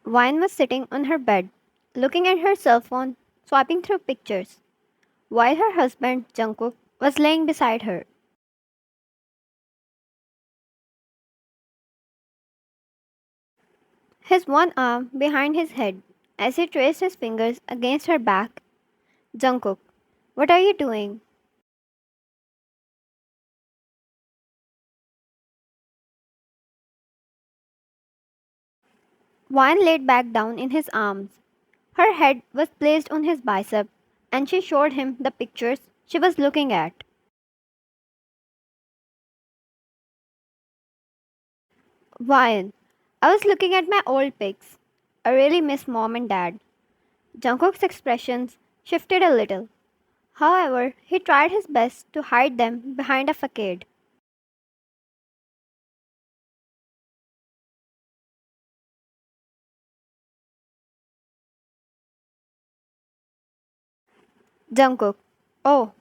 Vine was sitting on her bed, looking at her cell phone, swiping through pictures, while her husband, Jungkook, was laying beside her. His one arm behind his head as he traced his fingers against her back. Jungkook, what are you doing? Vine laid back down in his arms. Her head was placed on his bicep, and she showed him the pictures she was looking at. Vine, I was looking at my old pics. I really miss mom and dad. Jungkook's expressions shifted a little. However, he tried his best to hide them behind a facade. Jungkook, oh,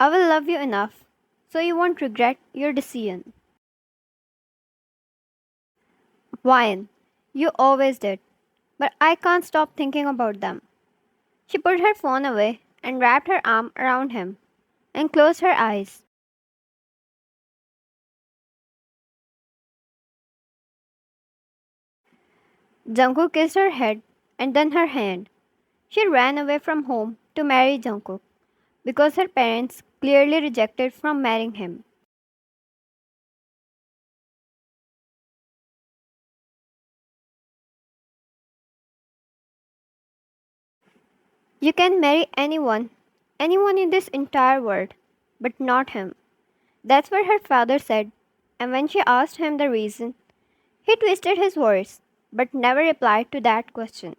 I will love you enough so you won't regret your decision. Wine, you always did, but I can't stop thinking about them. She put her phone away and wrapped her arm around him and closed her eyes. Jungkook kissed her head and then her hand. She ran away from home to marry Jungkook because her parents clearly rejected from marrying him. You can marry anyone, anyone in this entire world, but not him. That's what her father said, and when she asked him the reason, he twisted his words, but never replied to that question.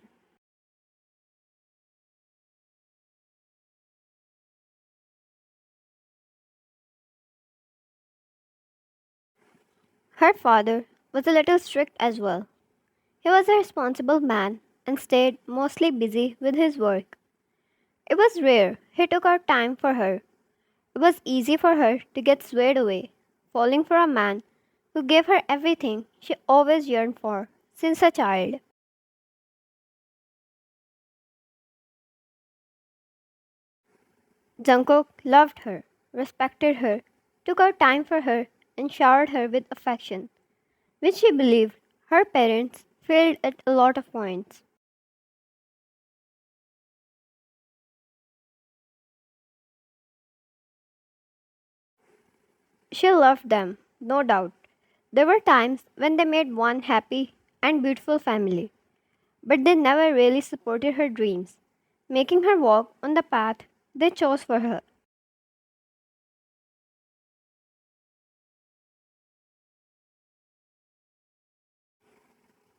Her father was a little strict as well. He was a responsible man and stayed mostly busy with his work. It was rare he took out time for her. It was easy for her to get swayed away, falling for a man who gave her everything she always yearned for since a child. Jungkook loved her, respected her, took out time for her, and showered her with affection, which she believed her parents failed at a lot of points. She loved them, no doubt. There were times when they made one happy and beautiful family, but they never really supported her dreams, making her walk on the path they chose for her.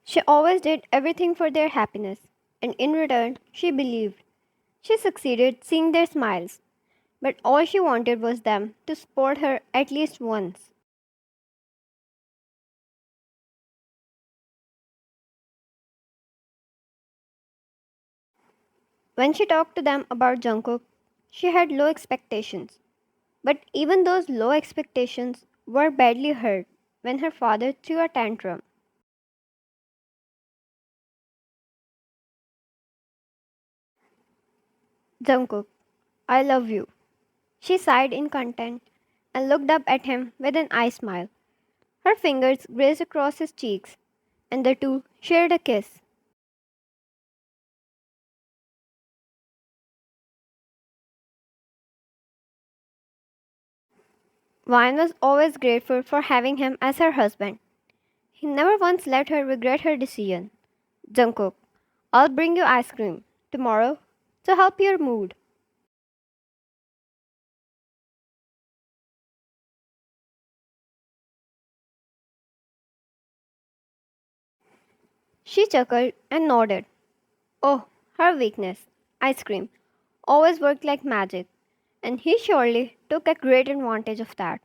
She always did everything for their happiness, and in return, she believed she succeeded seeing their smiles. But all she wanted was them to support her at least once. When she talked to them about Jungkook, she had low expectations. But even those low expectations were badly hurt when her father threw a tantrum. Jungkook, I love you. She sighed in content and looked up at him with an eye smile. Her fingers grazed across his cheeks, and the two shared a kiss. Vine was always grateful for having him as her husband. He never once let her regret her decision. Jungkook, I'll bring you ice cream tomorrow to help your mood. She chuckled and nodded. Oh, her weakness, ice cream, always worked like magic, and he surely took a great advantage of that.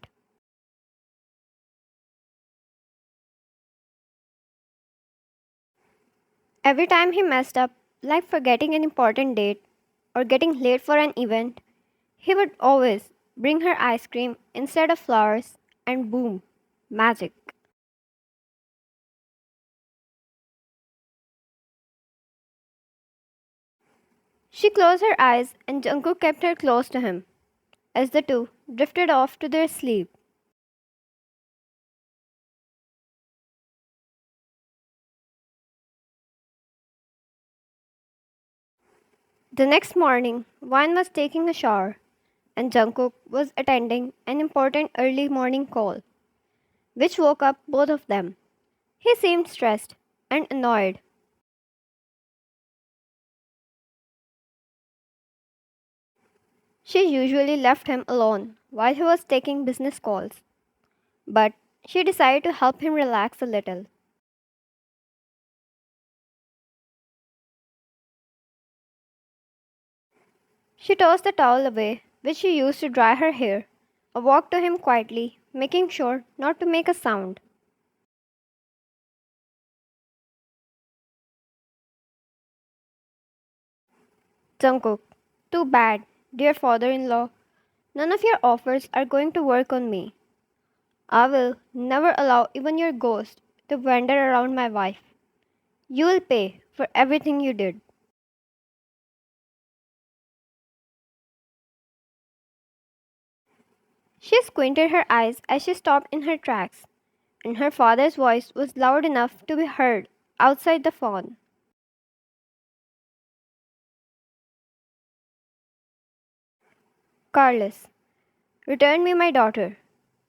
Every time he messed up, like forgetting an important date or getting late for an event, he would always bring her ice cream instead of flowers, and boom, magic. She closed her eyes and Jungkook kept her close to him as the two drifted off to their sleep. The next morning, Wine was taking a shower and Jungkook was attending an important early morning call, which woke up both of them. He seemed stressed and annoyed. She usually left him alone while he was taking business calls, but she decided to help him relax a little. She tossed the towel away, which she used to dry her hair, and walked to him quietly, making sure not to make a sound. Jungkook, too bad, dear father in law. None of your offers are going to work on me. I will never allow even your ghost to wander around my wife. You will pay for everything you did. She squinted her eyes as she stopped in her tracks, and her father's voice was loud enough to be heard outside the phone. Carlos, return me my daughter.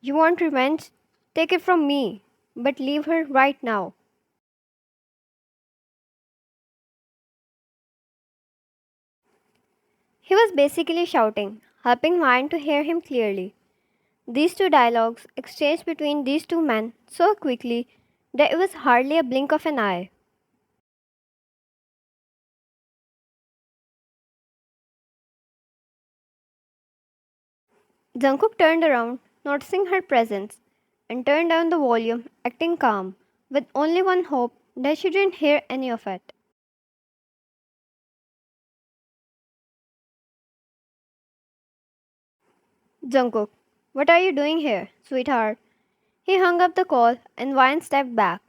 You want revenge? Take it from me, but leave her right now. He was basically shouting, helping Ryan to hear him clearly. These two dialogues exchanged between these two men so quickly that it was hardly a blink of an eye. Jungkook turned around, noticing her presence, and turned down the volume, acting calm, with only one hope that she didn't hear any of it. Jungkook, what are you doing here, sweetheart? He hung up the call and Ryan stepped back,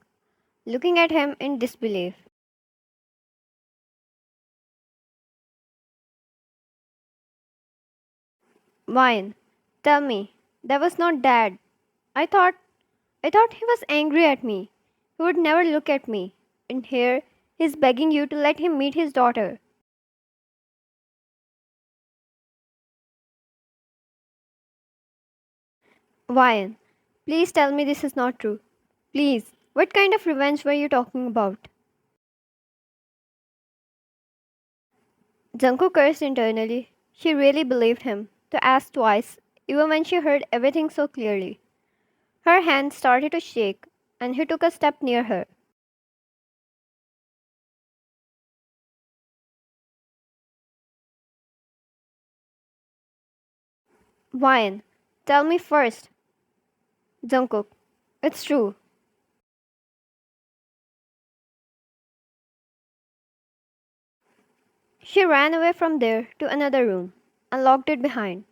looking at him in disbelief. Ryan, tell me, that was not Dad. I thought I thought he was angry at me. He would never look at me. And here he's begging you to let him meet his daughter. Ryan, please tell me this is not true. Please, what kind of revenge were you talking about? Junko cursed internally. She really believed him to ask twice, even when she heard everything so clearly. Her hand started to shake, and he took a step near her. Ryan, tell me first. Jungkook, it's true. She ran away from there to another room and locked it behind,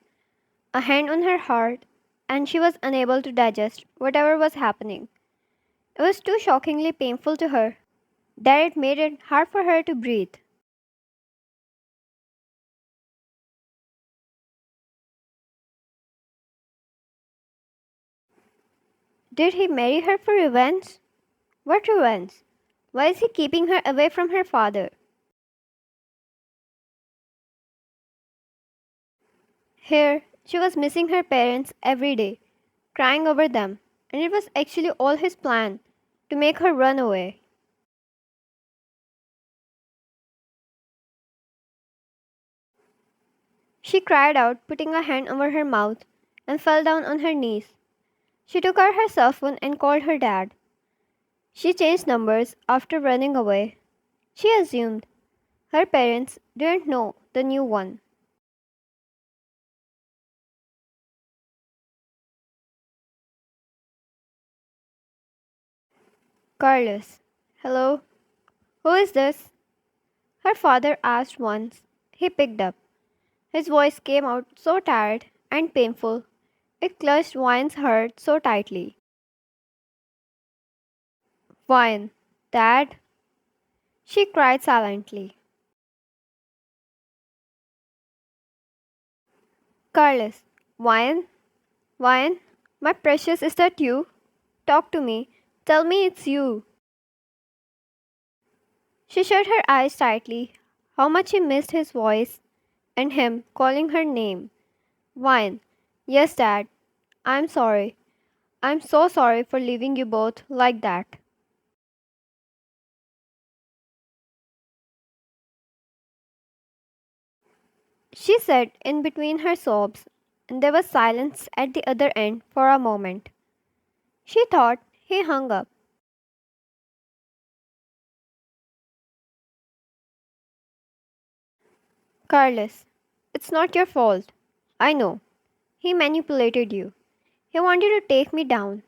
a hand on her heart, and she was unable to digest whatever was happening. It was too shockingly painful to her that it made it hard for her to breathe. Did he marry her for revenge? What revenge? Why is he keeping her away from her father? Here, she was missing her parents every day, crying over them, and it was actually all his plan to make her run away. She cried out, putting a hand over her mouth, and fell down on her knees. She took out her cell phone and called her dad. She changed numbers after running away. She assumed her parents didn't know the new one. Carlos. Hello? Who is this? Her father asked once. He picked up. His voice came out so tired and painful, it clutched Vine's heart so tightly. Vine, Dad? She cried silently. Carlos, Wyan? Wyan? My precious, is that you? Talk to me. Tell me it's you. She shut her eyes tightly. How much she missed his voice and him calling her name. Wyan. Yes, Dad. I'm sorry. I'm so sorry for leaving you both like that. She said in between her sobs, and there was silence at the other end for a moment. She thought he hung up. Carlos, it's not your fault. I know. He manipulated you. He wanted to take me down,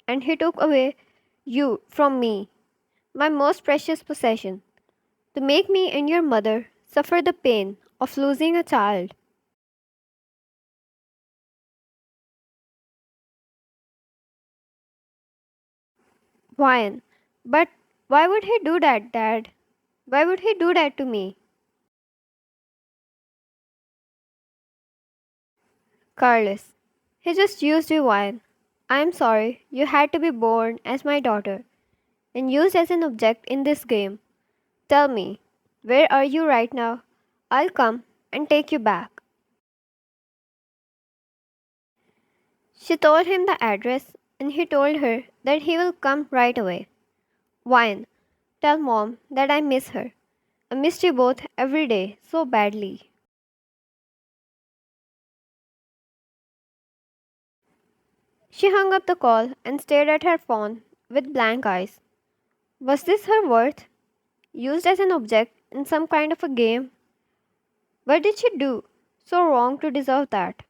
and he took away you from me, my most precious possession, to make me and your mother suffer the pain of losing a child. Why? But why would he do that, Dad? Why would he do that to me? Carlos, he just used you, Wyan. I am sorry you had to be born as my daughter and used as an object in this game. Tell me, where are you right now? I'll come and take you back. She told him the address and he told her that he will come right away. Wyan, tell mom that I miss her. I missed you both every day so badly. She hung up the call and stared at her phone with blank eyes. Was this her worth? Used as an object in some kind of a game? What did she do so wrong to deserve that?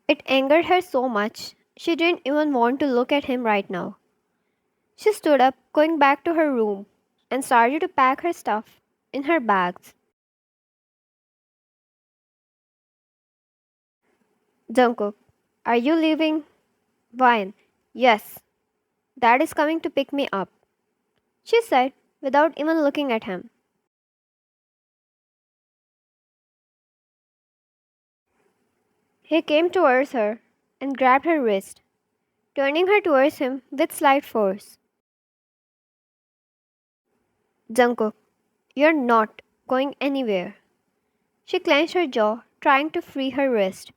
It angered her so much she didn't even want to look at him right now. She stood up, going back to her room, and started to pack her stuff in her bags. Jungkook, are you leaving? Vine, yes, Dad is coming to pick me up, she said without even looking at him. He came towards her and grabbed her wrist, turning her towards him with slight force. Jungkook, you're not going anywhere. She clenched her jaw, trying to free her wrist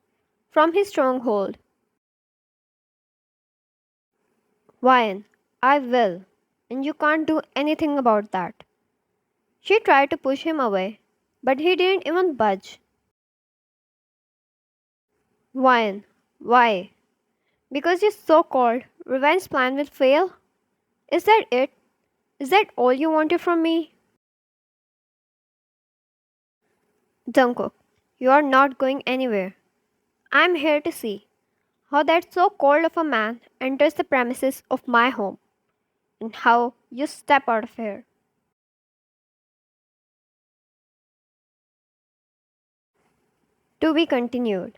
from his stronghold. Wyan, I will, and you can't do anything about that. She tried to push him away, but he didn't even budge. Wyan, why? Because your so called revenge plan will fail? Is that it? Is that all you wanted from me? Jungkook, you are not going anywhere. I am here to see how that so called of a man enters the premises of my home and how you step out of here. To be continued.